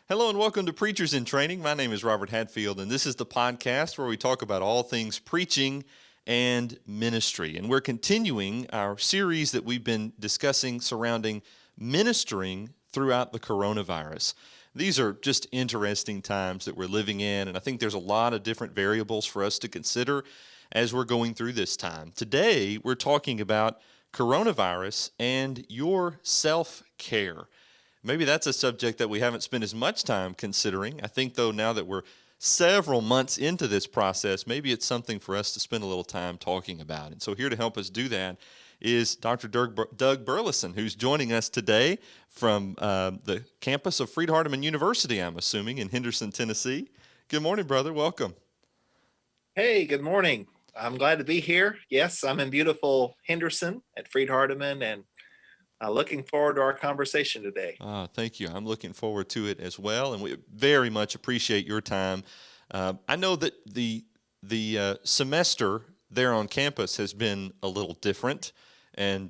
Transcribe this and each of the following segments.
Hello and welcome to Preachers in Training. My name is Robert Hadfield, and this is the podcast where we talk about all things preaching and ministry. And we're continuing our series that we've been discussing surrounding ministering throughout the coronavirus. These are just interesting times that we're living in, and I think there's a lot of different variables for us to consider as we're going through this time. Today, we're talking about coronavirus and your self-care. Maybe that's a subject that we haven't spent as much time considering. I think, though, now that we're several months into this process, maybe it's something for us to spend a little time talking about. And so here to help us do that is Dr. Doug Burleson, who's joining us today from the campus of Freed-Hardeman University, I'm assuming, in Henderson, Tennessee. Good morning, brother. Welcome. Hey, good morning. I'm glad to be here. Yes, I'm in beautiful Henderson at Freed-Hardeman, and looking forward to our conversation today. Thank you. I'm looking forward to it as well, and we very much appreciate your time. I know that the semester there on campus has been a little different, and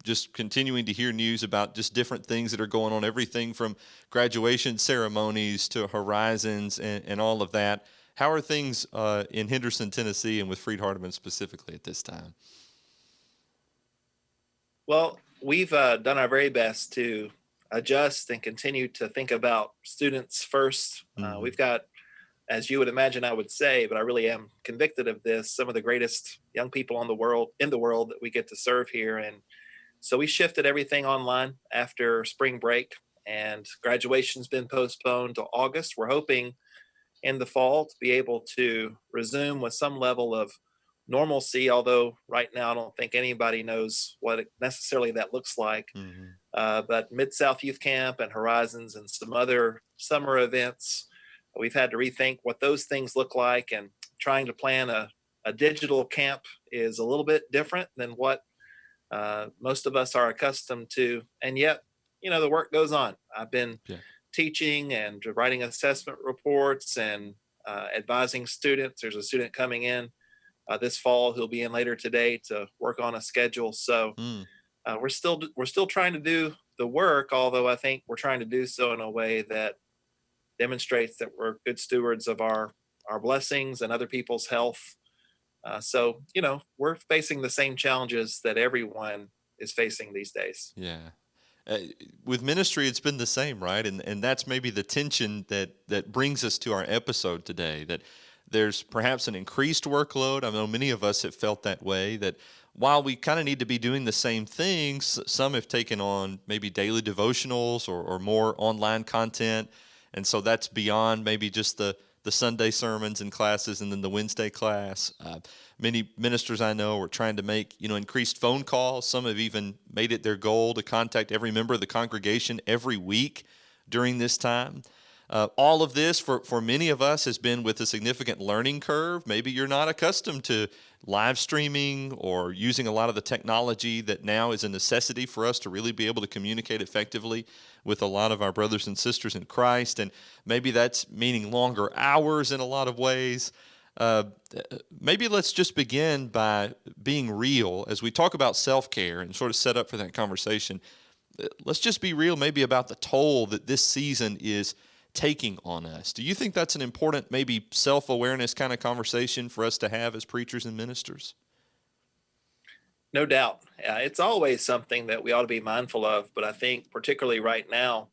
just continuing to hear news about just different things that are going on, everything from graduation ceremonies to horizons and all of that. How are things in Henderson, Tennessee, and with Freed-Hardeman specifically at this time? Well, we've done our very best to adjust and continue to think about students first. Mm-hmm. We've got, as you would imagine, I would say, but I really am convicted of this, some of the greatest young people in the world that we get to serve here. And so we shifted everything online after spring break, and graduation's been postponed to August. We're hoping in the fall to be able to resume with some level of normalcy, although right now I don't think anybody knows what necessarily that looks like. Mm-hmm. But Mid-South Youth Camp and Horizons and some other summer events, we've had to rethink what those things look like, and trying to plan a digital camp is a little bit different than what most of us are accustomed to. And yet, the work goes on. I've been teaching and writing assessment reports and advising students. There's a student coming in this fall who'll be in later today to work on a schedule. So we're still trying to do the work, although I think we're trying to do so in a way that demonstrates that we're good stewards of our blessings and other people's health. So we're facing the same challenges that everyone is facing these days. Yeah. With ministry, it's been the same, right? And that's maybe the tension that brings us to our episode today, that there's perhaps an increased workload. I know many of us have felt that way, that while we kind of need to be doing the same things, some have taken on maybe daily devotionals or more online content. And so that's beyond maybe just the Sunday sermons and classes and then the Wednesday class. Many ministers I know are trying to make, increased phone calls. Some have even made it their goal to contact every member of the congregation every week during this time. All of this for many of us has been with a significant learning curve. Maybe you're not accustomed to live streaming or using a lot of the technology that now is a necessity for us to really be able to communicate effectively with a lot of our brothers and sisters in Christ. And maybe that's meaning longer hours in a lot of ways. Maybe let's just begin by being real as we talk about self-care and sort of set up for that conversation. Let's just be real maybe about the toll that this season is taking on us. Do you think that's an important, maybe self-awareness kind of conversation for us to have as preachers and ministers? No doubt. It's always something that we ought to be mindful of, but I think particularly right now,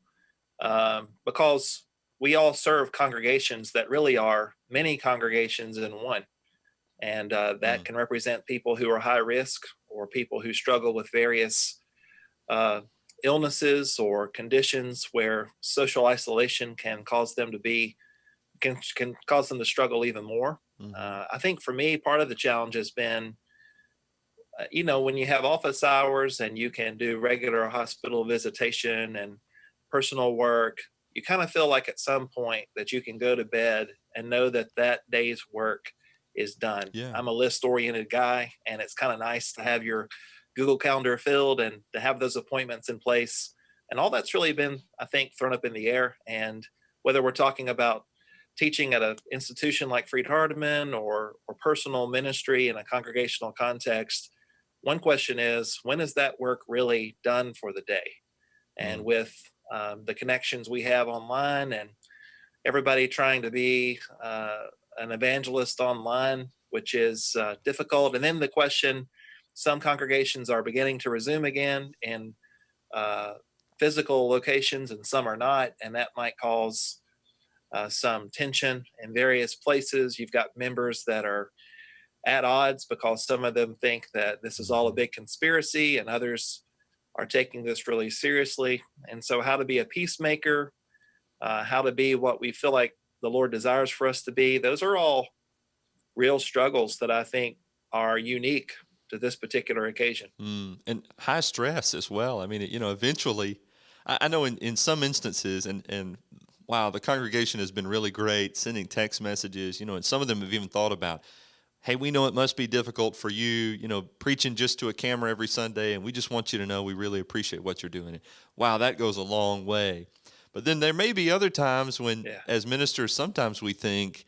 because we all serve congregations that really are many congregations in one. And that can represent people who are high risk or people who struggle with various illnesses or conditions where social isolation can cause them to struggle even more. I think for me, part of the challenge has been, when you have office hours and you can do regular hospital visitation and personal work, you kind of feel like at some point that you can go to bed and know that that day's work is done. Yeah. I'm a list-oriented guy, and it's kind of nice to have your Google Calendar filled and to have those appointments in place. And all that's really been, I think, thrown up in the air. And whether we're talking about teaching at an institution like Freed-Hardeman or personal ministry in a congregational context, one question is, when is that work really done for the day? And with the connections we have online, and everybody trying to be an evangelist online, which is difficult. And then the question, some congregations are beginning to resume again in uh, physical locations and some are not. And that might cause some tension in various places. You've got members that are at odds because some of them think that this is all a big conspiracy and others are taking this really seriously. And so, how to be a peacemaker, how to be what we feel like the Lord desires for us to be, those are all real struggles that I think are unique to this particular occasion. And high stress as well. I mean, eventually, I know in some instances, and wow, the congregation has been really great sending text messages, and some of them have even thought about, hey, we know it must be difficult for you, preaching just to a camera every Sunday, and we just want you to know we really appreciate what you're doing. Wow, that goes a long way. But then there may be other times when, Yeah. as ministers, sometimes we think,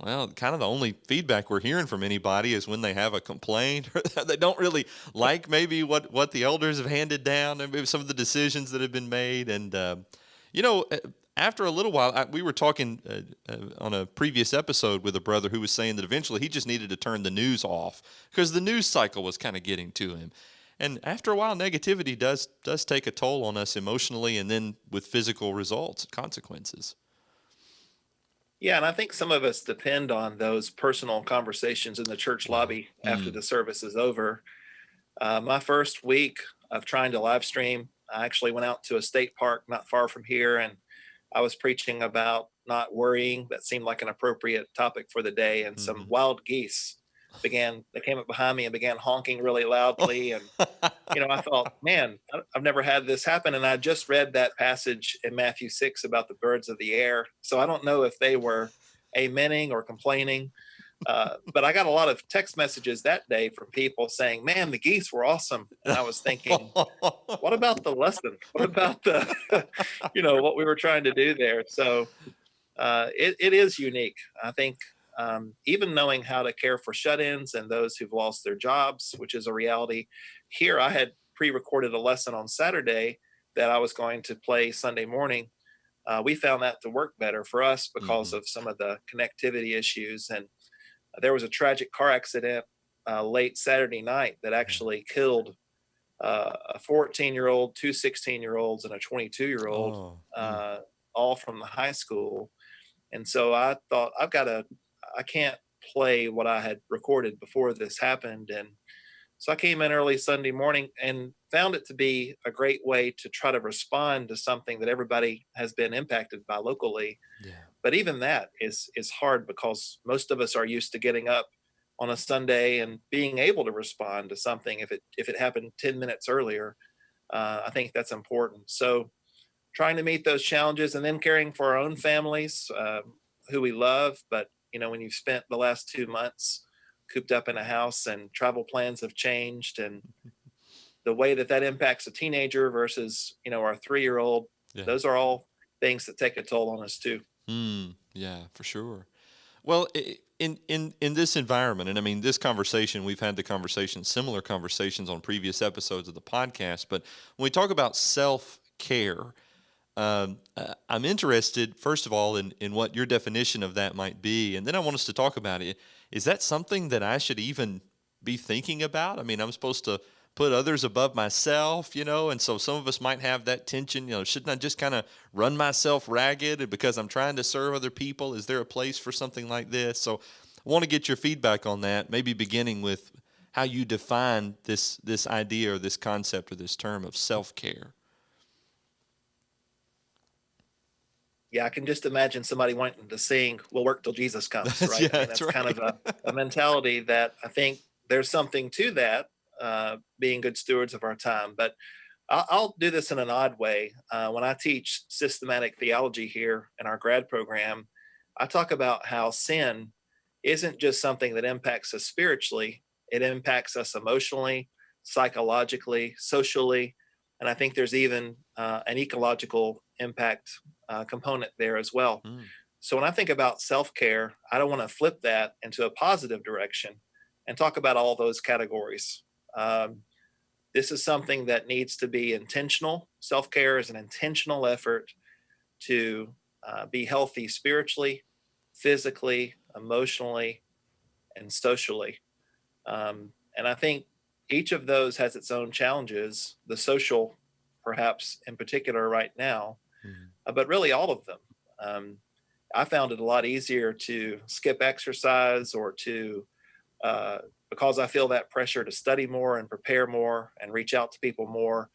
well, kind of the only feedback we're hearing from anybody is when they have a complaint or they don't really like maybe what the elders have handed down and maybe some of the decisions that have been made. And, you know, uh, after a little while, we were talking on a previous episode with a brother who was saying that eventually he just needed to turn the news off because the news cycle was kind of getting to him. And after a while, negativity does take a toll on us emotionally and then with physical results, consequences. Yeah. And I think some of us depend on those personal conversations in the church Wow. lobby after the service is over. My first week of trying to live stream, I actually went out to a state park not far from here, and I was preaching about not worrying. That seemed like an appropriate topic for the day. And some Hmm. wild geese they came up behind me and began honking really loudly. And, I thought, man, I've never had this happen. And I just read that passage in Matthew 6 about the birds of the air. So I don't know if they were amening or complaining. But I got a lot of text messages that day from people saying, man, the geese were awesome. And I was thinking, what about the lesson? What about the, what we were trying to do there? So it is unique. I think even knowing how to care for shut-ins and those who've lost their jobs, which is a reality. Here, I had pre-recorded a lesson on Saturday that I was going to play Sunday morning. We found that to work better for us because Hmm. of some of the connectivity issues. And there was a tragic car accident late Saturday night that Yeah. actually killed a 14-year-old, two 16-year-olds, and a 22-year-old, Oh. uh, all from the high school. And so I thought, I can't play what I had recorded before this happened. And so I came in early Sunday morning and found it to be a great way to try to respond to something that everybody has been impacted by locally. Yeah. But even that is hard because most of us are used to getting up on a Sunday and being able to respond to something if it happened 10 minutes earlier. I think that's important. So trying to meet those challenges and then caring for our own families who we love. But when you've spent the last 2 months cooped up in a house and travel plans have changed, and the way that impacts a teenager versus our 3-year-old, Yeah. those are all things that take a toll on us too. Yeah, for sure. Well, in this environment, and I mean this conversation, we've had the conversation, similar conversations on previous episodes of the podcast. But when we talk about self care, I'm interested, first of all, in what your definition of that might be, and then I want us to talk about it. Is that something that I should even be thinking about? I mean, I'm supposed to put others above myself, and so some of us might have that tension. Shouldn't I just kind of run myself ragged because I'm trying to serve other people? Is there a place for something like this? So, I want to get your feedback on that. Maybe beginning with how you define this idea or this concept or this term of self care. Yeah, I can just imagine somebody wanting to sing "We'll work till Jesus comes," Yeah, right? I mean, that's that's kind right. of a mentality that I think there's something to that, being good stewards of our time. But I'll do this in an odd way. When I teach systematic theology here in our grad program, I talk about how sin isn't just something that impacts us spiritually, it impacts us emotionally, psychologically, socially. And I think there's even an ecological impact component there as well. Mm, So when I think about self care, I don't want to flip that into a positive direction and talk about all those categories. Um, This is something that needs to be intentional. Self care is an intentional effort to be healthy spiritually, physically, emotionally, and socially. And I think each of those has its own challenges, the social, perhaps in particular, right now, Mhm. but really all of them. Um, I found it a lot easier to skip exercise or to, uh, because I feel that pressure to study more and prepare more and reach out to people more,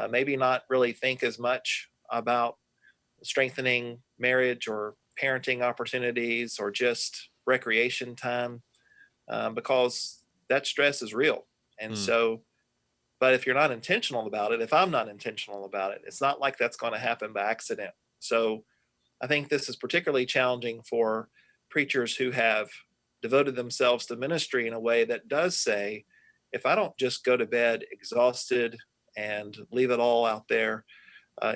maybe not really think as much about strengthening marriage or parenting opportunities or just recreation time, because that stress is real. And Mm. so, but if you're not intentional about it, if I'm not intentional about it, it's not like that's going to happen by accident. So I think this is particularly challenging for preachers who have devoted themselves to ministry in a way that does say, if I don't just go to bed exhausted and leave it all out there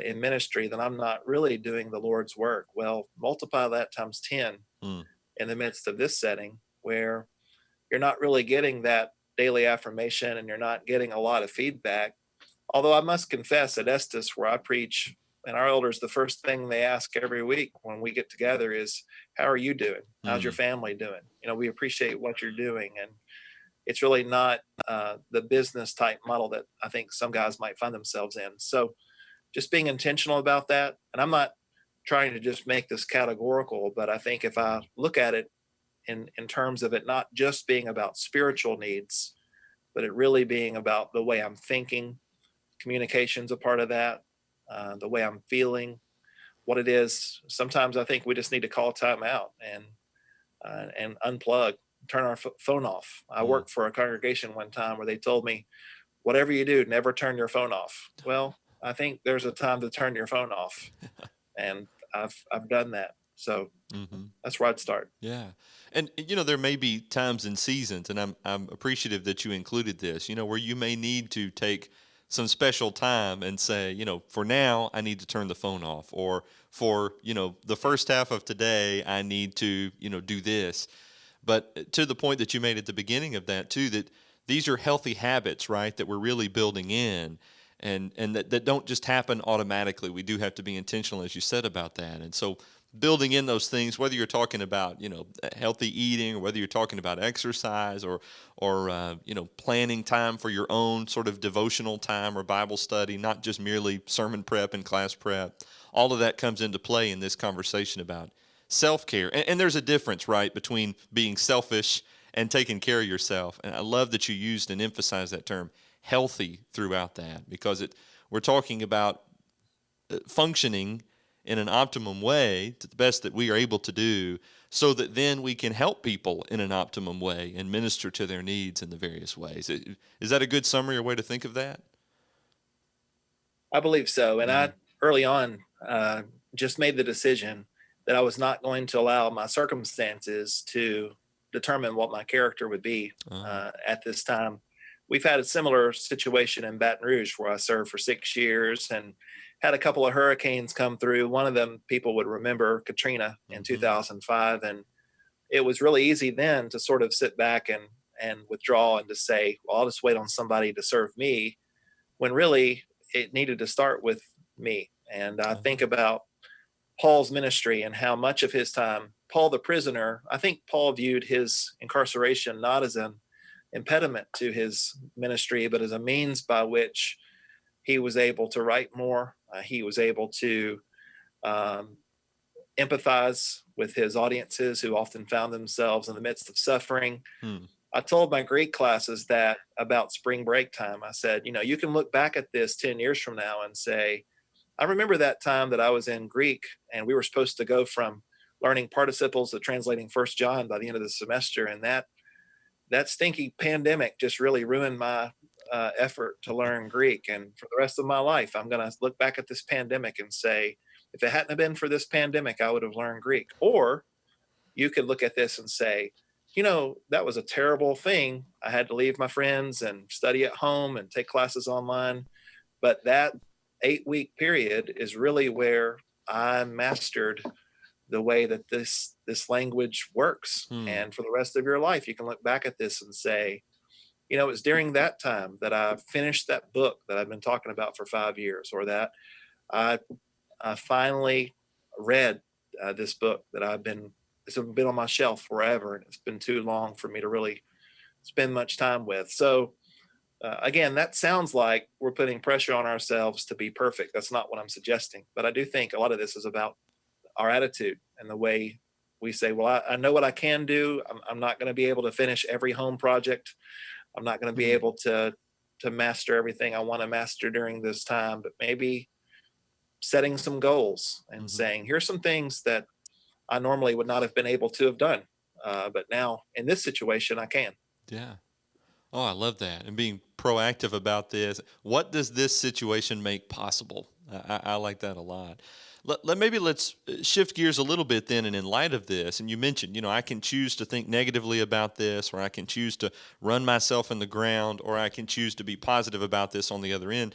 in ministry, then I'm not really doing the Lord's work. Well, multiply that times 10 Mm. in the midst of this setting where you're not really getting that daily affirmation and you're not getting a lot of feedback. Although I must confess at Estes, where I preach, and our elders, the first thing they ask every week when we get together is, how are you doing? How's your Mm. family doing? We appreciate what you're doing. And it's really not the business type model that I think some guys might find themselves in. So just being intentional about that. And I'm not trying to just make this categorical, but I think if I look at it in terms of it not just being about spiritual needs, but it really being about the way I'm thinking, communication's a part of that, the way I'm feeling, what it is. Sometimes I think we just need to call time out and unplug, turn our phone off. I Mm. worked for a congregation one time where they told me, whatever you do, never turn your phone off. Well, I think there's a time to turn your phone off, and I've done that. So Mhm. that's where I'd start. Yeah. And there may be times and seasons, and I'm appreciative that you included this, where you may need to take some special time and say, for now I need to turn the phone off, or for, the first half of today I need to, do this. But to the point that you made at the beginning of that too, that these are healthy habits, right, that we're really building in, and that don't just happen automatically. We do have to be intentional, as you said, about that. And so building in those things, whether you're talking about, healthy eating, or whether you're talking about exercise, or planning time for your own sort of devotional time or Bible study, not just merely sermon prep and class prep. All of that comes into play in this conversation about self-care. And there's a difference, right, between being selfish and taking care of yourself. And I love that you used and emphasized that term healthy throughout that, because we're talking about functioning in an optimum way to the best that we are able to do, so that then we can help people in an optimum way and minister to their needs in the various ways. Is that a good summary or way to think of that? I believe so. And Mm-hmm. I early on just made the decision that I was not going to allow my circumstances to determine what my character would be Uh, at this time. We've had a similar situation in Baton Rouge where I served for 6 years and had a couple of hurricanes come through. One of them people would remember, Katrina in mm-hmm. 2005. And it was really easy then to sort of sit back and withdraw and to say, well, I'll just wait on somebody to serve me, when really it needed to start with me. And I think Uh, about Paul's ministry and how much of his time, Paul the prisoner, I think Paul viewed his incarceration not as an impediment to his ministry, but as a means by which he was able to write more. He was able to um, empathize with his audiences who often found themselves in the midst of suffering. hmm. I told my Greek classes that about spring break time. I said, you can look back at this 10 years from now and say, I remember that time that I was in Greek and we were supposed to go from learning participles to translating First John by the end of the semester. And that stinky pandemic just really ruined my effort to learn Greek. And for the rest of my life, I'm going to look back at this pandemic and say, if it hadn't have been for this pandemic, I would have learned Greek. Or you could look at this and say, that was a terrible thing. I had to leave my friends and study at home and take classes online. But that 8-week period is really where I mastered the way that this language works. Hmm. And for the rest of your life, you can look back at this and say, it was during that time that I finished that book that I've been talking about for 5 years, or that I, I finally read this book that it's been on my shelf forever, and it's been too long for me to really spend much time with. So, again, that sounds like we're putting pressure on ourselves to be perfect. That's not what I'm suggesting. But I do think a lot of this is about our attitude and the way we say, well, I know what I can do. I'm not going to be able to finish every home project. I'm not going to be Mhm. able to master everything I want to master during this time, but maybe setting some goals and Mhm. saying, here's some things that I normally would not have been able to have done. But now in this situation, I can. Yeah. Oh, I love that. And being proactive about this. What does this situation make possible? I like that a lot. Maybe let's shift gears a little bit then. And in light of this, and you mentioned, I can choose to think negatively about this, or I can choose to run myself in the ground, or I can choose to be positive about this on the other end.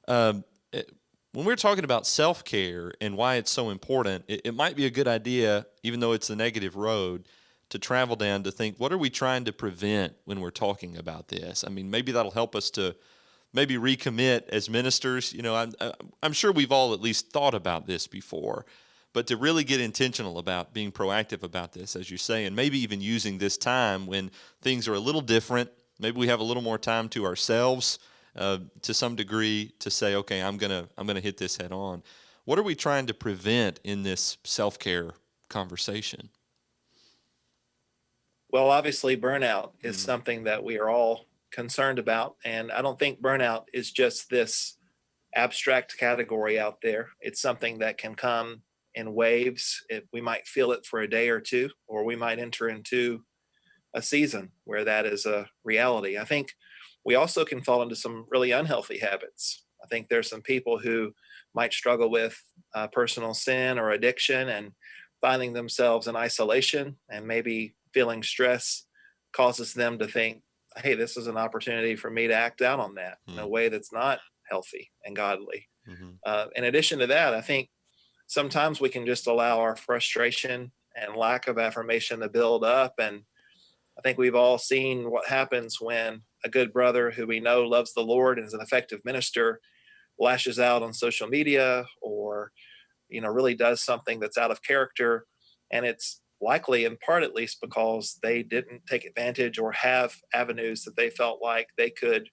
Um, it- when we're talking about self care and why it's so important, it might be a good idea, even though it's the negative road, to travel down to think, what are we trying to prevent when we're talking about this? I mean, maybe that'll help us to maybe recommit as ministers. I'm sure we've all at least thought about this before, but to really get intentional about being proactive about this, as you say, and maybe even using this time when things are a little different. Maybe we have a little more time to ourselves, to some degree, to say, okay, I'm gonna hit this head on. What are we trying to prevent in this self care conversation? Well, obviously, burnout is Mm, something that we are all concerned about. And I don't think burnout is just this abstract category out there. It's something that can come in waves. We might feel it for a day or two, or we might enter into a season where that is a reality. I think we also can fall into some really unhealthy habits. I think there's some people who might struggle with personal sin or addiction and finding themselves in isolation, and maybe feeling stress causes them to think, hey, this is an opportunity for me to act out on that in a mm, way that's not healthy and godly. mhm, In addition to that, I think sometimes we can just allow our frustration and lack of affirmation to build up. And I think we've all seen what happens when a good brother who we know loves the Lord and is an effective minister lashes out on social media, or really does something that's out of character. And it's likely, in part at least, because they didn't take advantage or have avenues that they felt like they could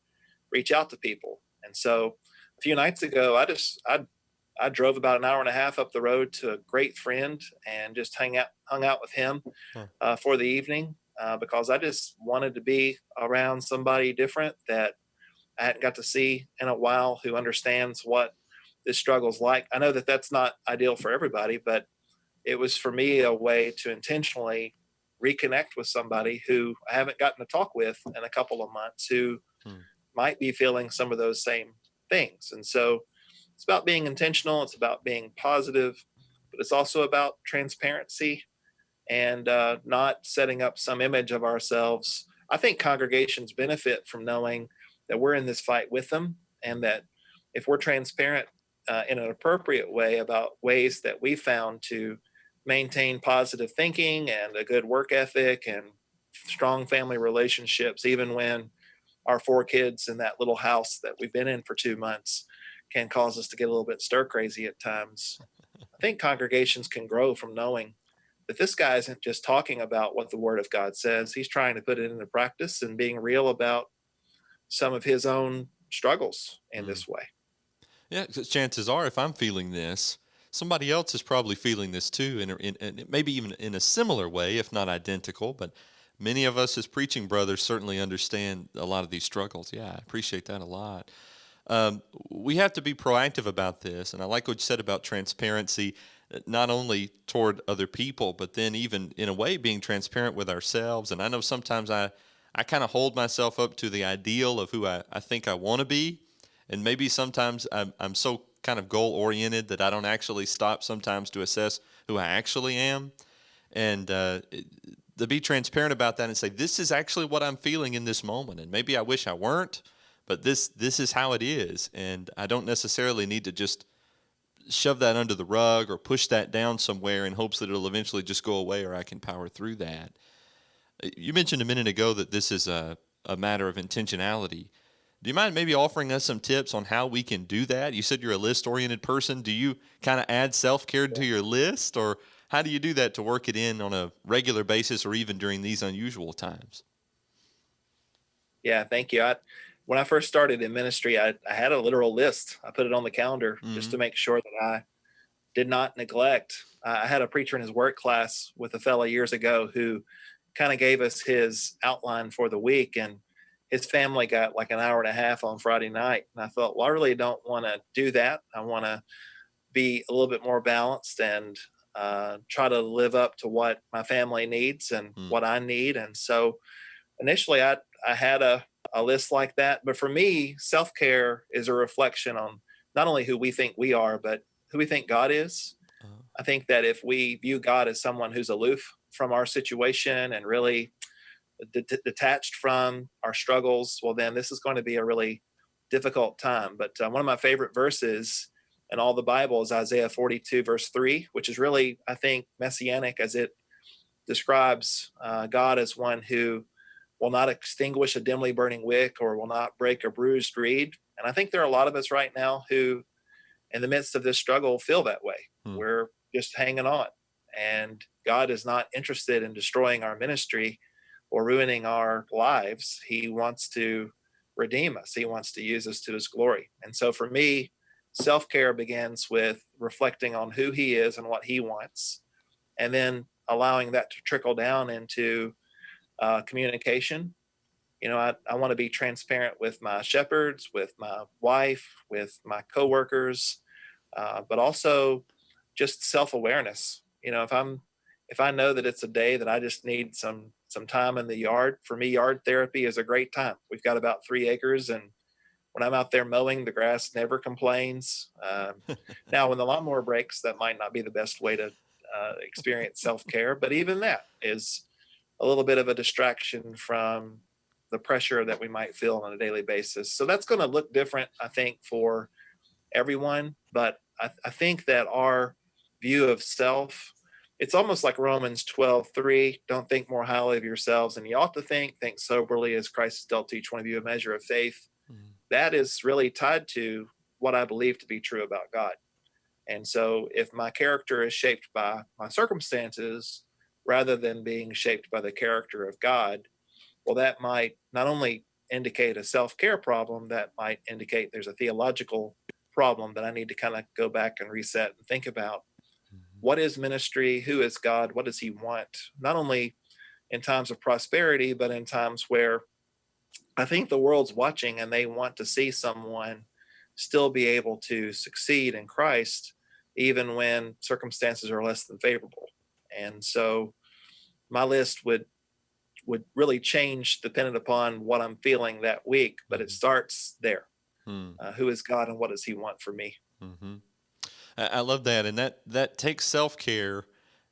reach out to people. And so a few nights ago, I drove about an hour and a half up the road to a great friend and just hung out with him huh, for the evening, because I just wanted to be around somebody different that I hadn't got to see in a while, who understands what this struggle's like. I know that that's not ideal for everybody, but it was for me a way to intentionally reconnect with somebody who I haven't gotten to talk with in a couple of months, who hmm, might be feeling some of those same things. And so it's about being intentional, it's about being positive, but it's also about transparency and not setting up some image of ourselves. I think congregations benefit from knowing that we're in this fight with them, and that if we're transparent in an appropriate way about ways that we found to maintain positive thinking and a good work ethic and strong family relationships, even when our four kids in that little house that we've been in for 2 months can cause us to get a little bit stir crazy at times. I think congregations can grow from knowing that this guy isn't just talking about what the word of God says. He's trying to put it into practice and being real about some of his own struggles in mm. this way. Yeah, 'cause chances are, if I'm feeling this, somebody else is probably feeling this too, and maybe even in a similar way, if not identical. But many of us as preaching brothers certainly understand a lot of these struggles. Yeah, I appreciate that a lot. We have to be proactive about this, and I like what you said about transparency, not only toward other people, but then even in a way being transparent with ourselves. And I know sometimes I kind of hold myself up to the ideal of who I think I want to be, and maybe sometimes I'm so kind of goal oriented that I don't actually stop sometimes to assess who I actually am, and to be transparent about that and say, this is actually what I'm feeling in this moment, and maybe I wish I weren't, but this is how it is, and I don't necessarily need to just shove that under the rug or push that down somewhere in hopes that it'll eventually just go away or I can power through that. You mentioned a minute ago that this is a matter of intentionality. Do you mind maybe offering us some tips on how we can do that? You said you're a list-oriented person. Do you kind of add self-care to your list, or how do you do that to work it in on a regular basis or even during these unusual times? Yeah, thank you. When I first started in ministry, I had a literal list. I put it on the calendar just Hmm. to make sure that I did not neglect. I had a preacher in his work class with a fellow years ago who kind of gave us his outline for the week, and his family got like an hour and a half on Friday night. And I thought, well, I really don't want to do that. I want to be a little bit more balanced and try to live up to what my family needs and Mm. what I need. And so initially, I had a list like that. But for me, self care is a reflection on not only who we think we are, but who we think God is. Uh, I think that if we view God as someone who's aloof from our situation and really detached from our struggles, well, then this is going to be a really difficult time. But one of my favorite verses in all the Bible is Isaiah 42, verse 3, which is really, I think, messianic as it describes God as one who will not extinguish a dimly burning wick or will not break a bruised reed. And I think there are a lot of us right now who, in the midst of this struggle, feel that way. hmm. We're just hanging on. And God is not interested in destroying our ministry or ruining our lives. He wants to redeem us, He wants to use us to His glory. And so for me, self care begins with reflecting on who He is and what He wants, and then allowing that to trickle down into communication. I want to be transparent with my shepherds, with my wife, with my coworkers, but also just self-awareness. If I know that it's a day that I just need some time in the yard, for me, yard therapy is a great time. We've got about 3 acres, and when I'm out there mowing, the grass never complains. Now, when the lawnmower breaks, that might not be the best way to experience self-care, but even that is a little bit of a distraction from the pressure that we might feel on a daily basis. So that's going to look different, I think, for everyone. But I think that our view of self, it's almost like Romans 12:3. Don't think more highly of yourselves than you ought to think soberly as Christ has dealt to each one of you a measure of faith. Mm. That is really tied to what I believe to be true about God. And so if my character is shaped by my circumstances rather than being shaped by the character of God, well, that might not only indicate a self care problem, that might indicate there's a theological problem that I need to kind of go back and reset and think about. Mhm. What is ministry? Who is God? What does He want? Not only in times of prosperity, but in times where I think the world's watching and they want to see someone still be able to succeed in Christ, even when circumstances are less than favorable. And so my list would really change dependent upon what I'm feeling that week, but it Mhm. starts there. Hmm. Who is God and what does He want for me? Hmm. I love that, and that takes self care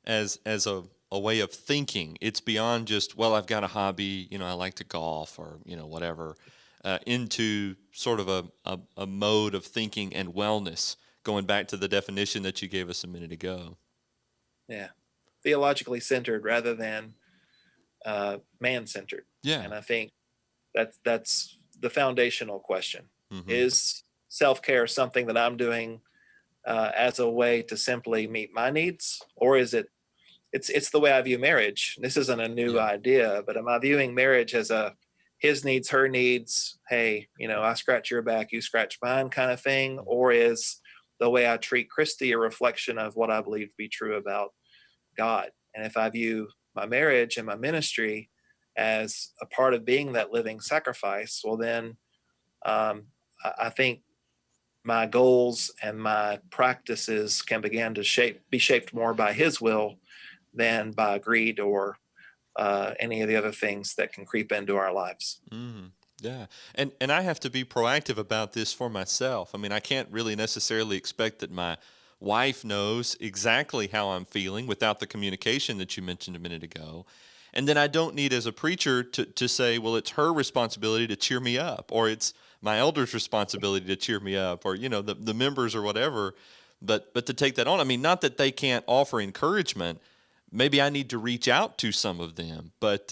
as a way of thinking. It's beyond just, well, I've got a hobby, I like to golf or whatever, into sort of a mode of thinking and wellness. Going back to the definition that you gave us a minute ago. Yeah, theologically centered rather than man centered. Yeah. And I think that's the foundational question: Hmm. is self care something that I'm doing as a way to simply meet my needs, or is it? It's the way I view marriage. This isn't a new Yeah. idea, but am I viewing marriage as a his needs, her needs? Hey, I scratch your back, you scratch mine kind of thing, or is the way I treat Christy a reflection of what I believe to be true about God? And if I view my marriage and my ministry as a part of being that living sacrifice, well, then I think my goals and my practices can begin to be shaped more by His will than by greed or any of the other things that can creep into our lives. Yeah. And I have to be proactive about this for myself. I mean, I can't really necessarily expect that my wife knows exactly how I'm feeling without the communication that you mentioned a minute ago. And then I don't need as a preacher to say, well, it's her responsibility to cheer me up, or it's my elder's responsibility to cheer me up, or, the members or whatever. But to take that on, I mean, not that they can't offer encouragement. Maybe I need to reach out to some of them, but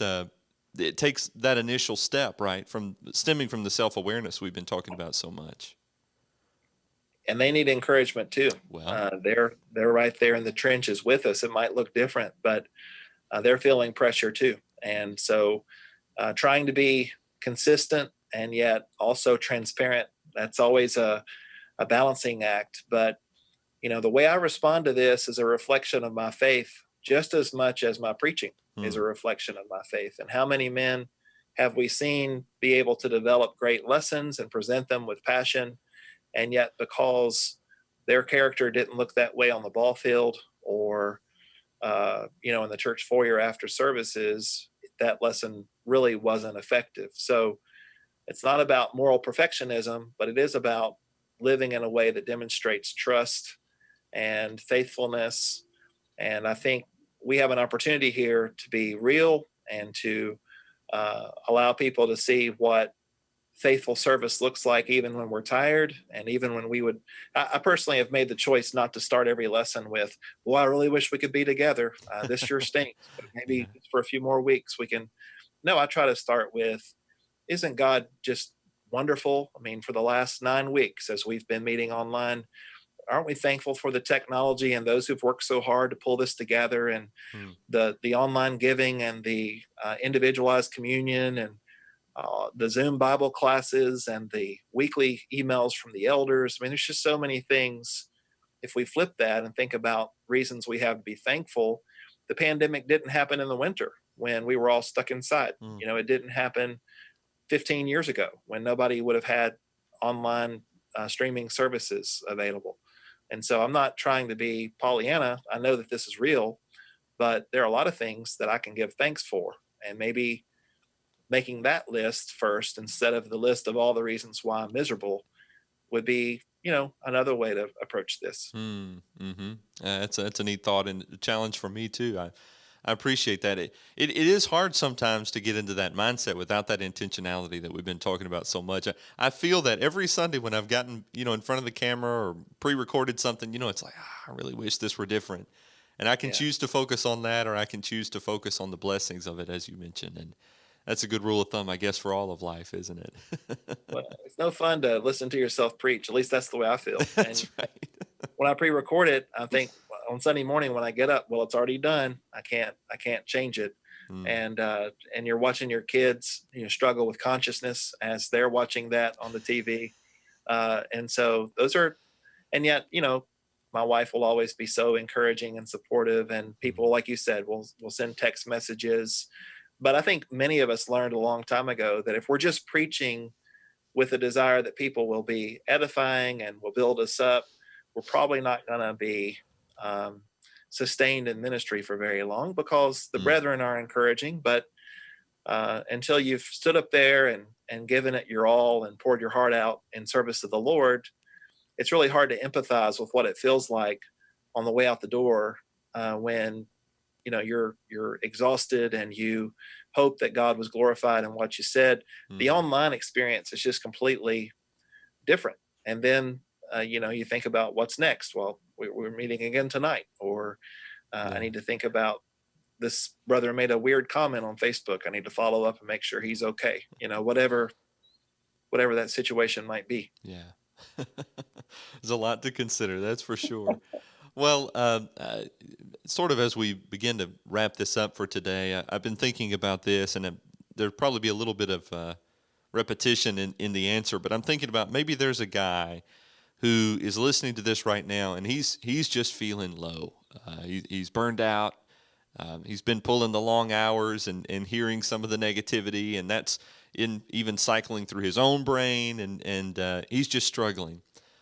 it takes that initial step, right, from stemming from the self-awareness we've been talking about so much. And they need encouragement too. Well, They're right there in the trenches with us. It might look different, but they're feeling pressure too. And so, trying to be consistent and yet also transparent, that's always a balancing act. But the way I respond to this is a reflection of my faith just as much as my preaching is a hmm, reflection of my faith. And how many men have we seen be able to develop great lessons and present them with passion, and yet because their character didn't look that way on the ball field, or in the church foyer after services, that lesson really wasn't effective. So it's not about moral perfectionism, but it is about living in a way that demonstrates trust and faithfulness. And I think we have an opportunity here to be real and to allow people to see what faithful service looks like, even when we're tired, and even when we would. I personally have made the choice not to start every lesson with, well, I really wish we could be together, this sure stinks, but maybe yeah. for a few more weeks we can. No, I try to start with, isn't God just wonderful? I mean, for the last 9 weeks as we've been meeting online, aren't we thankful for the technology and those who've worked so hard to pull this together, and Hmm. the online giving and the individualized communion, and the Zoom Bible classes and the weekly emails from the elders? I mean, there's just so many things. If we flip that and think about reasons we have to be thankful, the pandemic didn't happen in the winter when we were all stuck inside. Hmm. It didn't happen 15 years ago when nobody would have had online streaming services available. And so I'm not trying to be Pollyanna. I know that this is real, but there are a lot of things that I can give thanks for. And maybe making that list first instead of the list of all the reasons why I'm miserable would be, another way to approach this. Hmm. Mm-hmm. That's a neat thought and a challenge for me too. I appreciate that. It is hard sometimes to get into that mindset without that intentionality that we've been talking about so much. I feel that every Sunday when I've gotten, in front of the camera or pre-recorded something, it's like, I really wish this were different. And I can Yeah. choose to focus on that, or I can choose to focus on the blessings of it, as you mentioned. And that's a good rule of thumb, I guess, for all of life, isn't it? Well, it's no fun to listen to yourself preach. At least that's the way I feel. That's And right. when I pre-record it, I think on Sunday morning when I get up, well, it's already done. I can't change it. Mm, And you're watching your kids, struggle with consciousness as they're watching that on the TV. And so those are, and yet, my wife will always be so encouraging and supportive, and people, mm, like you said, will send text messages. But I think many of us learned a long time ago that if we're just preaching with a desire that people will be edifying and will build us up, we're probably not going to be um, sustained in ministry for very long, because the mm. brethren are encouraging. But until you've stood up there and given it your all and poured your heart out in service to the Lord, it's really hard to empathize with what it feels like on the way out the door, when you're exhausted and you hope that God was glorified in what you said. The Mm, online experience is just completely different. And then you think about what's next. Well, we're meeting again tonight, or I yeah. need to think about, this brother made a weird comment on Facebook. I need to follow up and make sure he's okay. Whatever that situation might be. Yeah. There's a lot to consider, that's for sure. Well, sort of as we begin to wrap this up for today, I've been thinking about this, and there'll probably be a little bit of repetition in the answer, but I'm thinking about maybe there's a guy who is listening to this right now, and he's just feeling low. He's burned out. He's been pulling the long hours and hearing some of the negativity, and that's in even cycling through his own brain, and he's just struggling.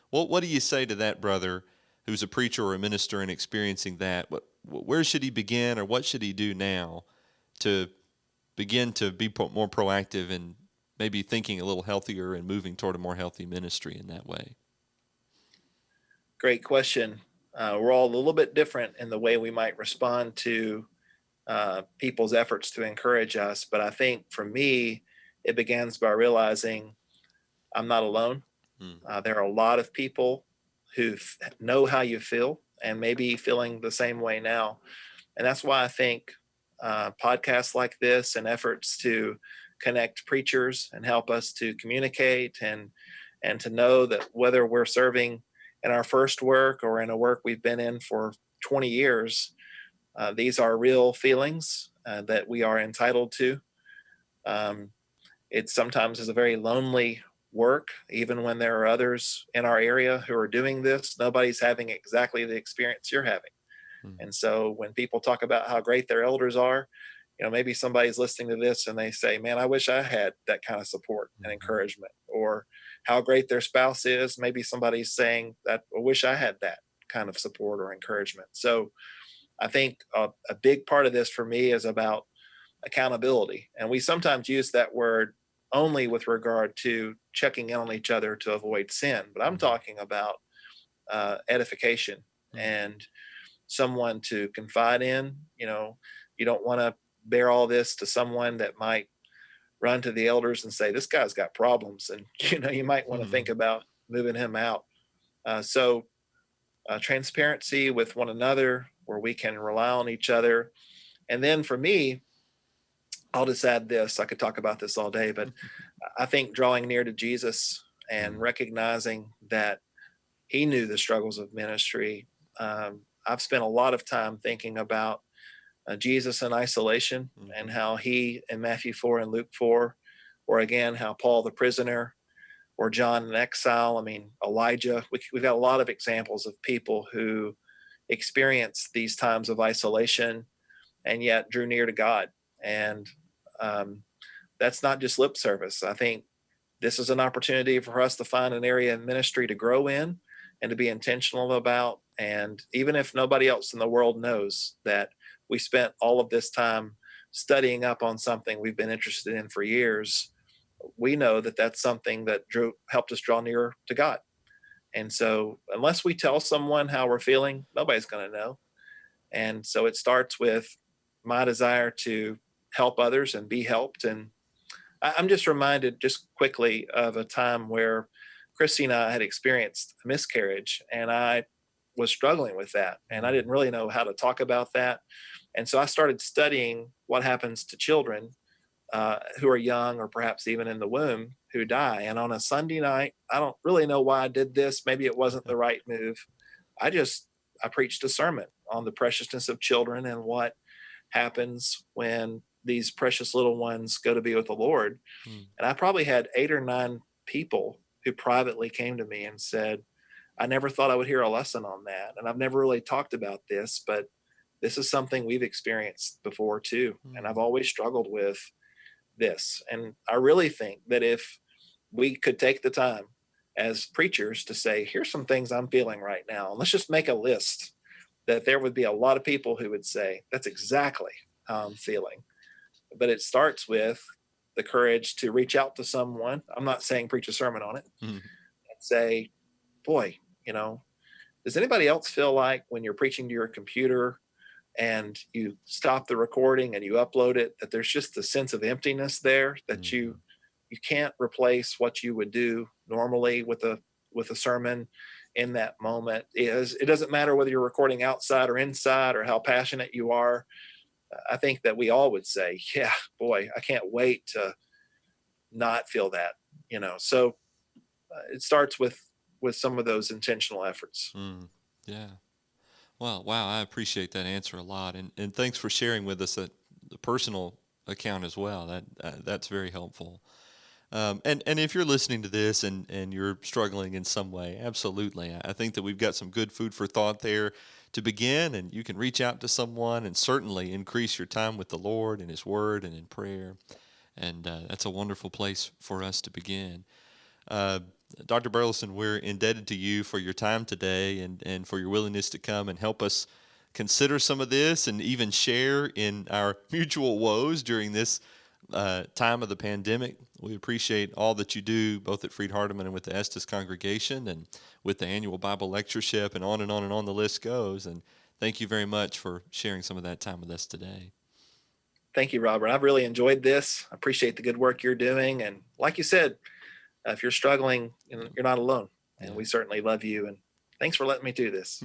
What do you say to that brother who's a preacher or a minister and experiencing that? Where should he begin, or what should he do now to begin to be more proactive and maybe thinking a little healthier and moving toward a more healthy ministry in that way? Great question. We're all a little bit different in the way we might respond to people's efforts to encourage us. But I think for me, it begins by realizing I'm not alone. Mm, There are a lot of people who know how you feel and maybe feeling the same way now. And that's why I think podcasts like this and efforts to connect preachers and help us to communicate and to know that whether we're serving in our first work or in a work we've been in for 20 years, these are real feelings that we are entitled to. Um, it sometimes is a very lonely work, even when there are others in our area who are doing this. Nobody's having exactly the experience you're having. And so when people talk about how great their elders are, maybe somebody's listening to this and they say, man, I wish I had that kind of support and encouragement, or how great their spouse is. Maybe somebody's saying that, I wish I had that kind of support or encouragement. So I think a big part of this for me is about accountability. And we sometimes use that word only with regard to checking in on each other to avoid sin. But I'm talking about edification and someone to confide in. You don't want to bear all this to someone that might run to the elders and say, this guy's got problems. And, you might want to think about moving him out. So transparency with one another where we can rely on each other. And then for me, I'll just add this. I could talk about this all day, but I think drawing near to Jesus and recognizing that he knew the struggles of ministry. I've spent a lot of time thinking about Jesus in isolation and how he in Matthew 4 and Luke 4, or again, how Paul the prisoner or John in exile. I mean, Elijah, we've got a lot of examples of people who experienced these times of isolation and yet drew near to God. And that's not just lip service. I think this is an opportunity for us to find an area in ministry to grow in and to be intentional about. And even if nobody else in the world knows that we spent all of this time studying up on something we've been interested in for years, we know that that's something that helped us draw nearer to God. And so unless we tell someone how we're feeling, nobody's going to know. And so it starts with my desire to help others and be helped. And I'm just reminded just quickly of a time where Christy and I had experienced a miscarriage, and I was struggling with that. And I didn't really know how to talk about that. And so I started studying what happens to children who are young or perhaps even in the womb who die. And on a Sunday night, I don't really know why I did this. Maybe it wasn't the right move. I preached a sermon on the preciousness of children and what happens when these precious little ones go to be with the Lord. And I probably had 8 or 9 people who privately came to me and said, I never thought I would hear a lesson on that. And I've never really talked about this, but this is something we've experienced before too. And I've always struggled with this. And I really think that if we could take the time as preachers to say, here's some things I'm feeling right now, and let's just make a list, that there would be a lot of people who would say, that's exactly how I'm feeling. But it starts with the courage to reach out to someone. I'm not saying preach a sermon on it, and say, boy, does anybody else feel like when you're preaching to your computer and you stop the recording and you upload it, that there's just a sense of emptiness there, that you can't replace what you would do normally with a sermon in that moment? It doesn't matter whether you're recording outside or inside or how passionate you are. I think that we all would say, yeah, boy, I can't wait to not feel that, So it starts with some of those intentional efforts. Yeah. Well, wow, I appreciate that answer a lot, and thanks for sharing with us the personal account as well. That's very helpful. And if you're listening to this and you're struggling in some way, absolutely, I think that we've got some good food for thought there to begin, and you can reach out to someone and certainly increase your time with the Lord and His Word and in prayer, and that's a wonderful place for us to begin. Dr. Burleson, we're indebted to you for your time today and for your willingness to come and help us consider some of this and even share in our mutual woes during this time of the pandemic. We appreciate all that you do, both at Freed-Hardeman and with the Estes congregation and with the annual Bible lectureship, and on and on and on the list goes. And thank you very much for sharing some of that time with us today. Thank you, Robert. I've really enjoyed this. I appreciate the good work you're doing. And like you said, if you're struggling, you're not alone. And we certainly love you. And thanks for letting me do this.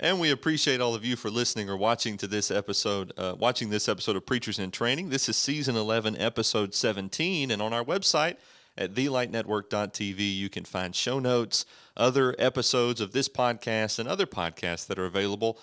And we appreciate all of you for listening or watching to this episode, of Preachers in Training. This is Season 11, Episode 17. And on our website at thelightnetwork.tv, you can find show notes, other episodes of this podcast, and other podcasts that are available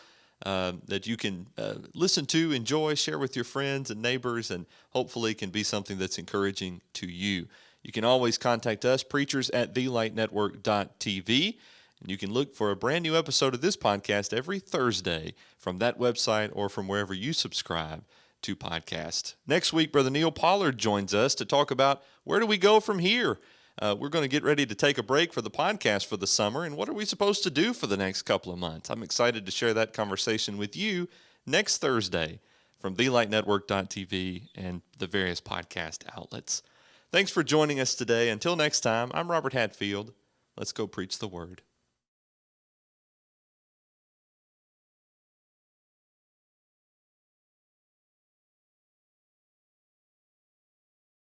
that you can listen to, enjoy, share with your friends and neighbors, and hopefully can be something that's encouraging to you. You can always contact us, preachers at thelightnetwork.tv. And you can look for a brand new episode of this podcast every Thursday from that website or from wherever you subscribe to podcasts. Next week, Brother Neil Pollard joins us to talk about where do we go from here. We're going to get ready to take a break for the podcast for the summer, and what are we supposed to do for the next couple of months? I'm excited to share that conversation with you next Thursday from thelightnetwork.tv and the various podcast outlets. Thanks for joining us today. Until next time, I'm Robert Hatfield. Let's go preach the word.